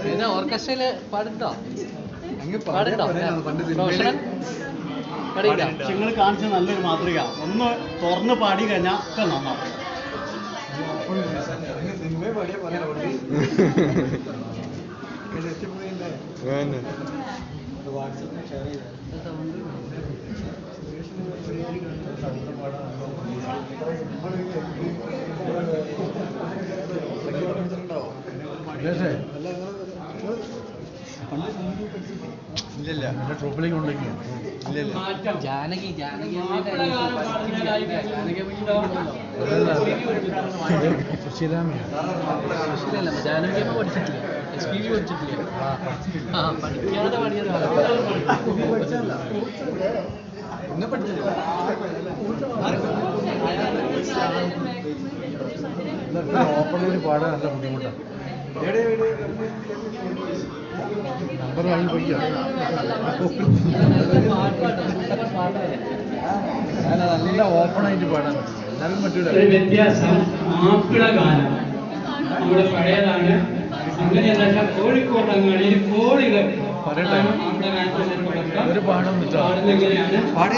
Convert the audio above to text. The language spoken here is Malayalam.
പിന്നെ ഓർക്കസ്ട്രയില് പാടുണ്ടോ? പാടുണ്ടോ? പ്രൊഫഷണൽ നിങ്ങൾ കാണിച്ച നല്ലൊരു മാതൃക. ഒന്ന് തുറന്ന് പാടി കഴിഞ്ഞാൽ ഒക്കെ നന്നാവും. ഇല്ലില്ല, ട്രൂപ്പിലേക്ക് ഉണ്ടെങ്കിൽ ഇല്ലില്ല. ജാനകി സുശീലല്ല, ജാനകിയമ്മ പഠിച്ചിട്ടില്ല, SPB പഠിച്ചിട്ടില്ല. പഠിക്കാതെ പാടിയത് ഓപ്പണിൽ പാടാൻ നല്ല ബുദ്ധിമുട്ടാണ്. നമ്പർ വാങ്ങി പോയിക്കോ. നല്ല ഓപ്പണായിട്ട് പാടാൻ പറ്റും. എല്ലാവരും പറ്റൂല. വ്യത്യാസം മാപ്പിള ഗാനം നമ്മുടെ പഴയതാണ്. അങ്ങനെയല്ല, കോഴിക്കോട്ടങ്ങളിൽ കോഴികൾ പറയട്ടെ, മാപ്പിള ഗാനത്തിന്റെ ഒരു പാടം പാടുന്നെങ്ങനെയാണ്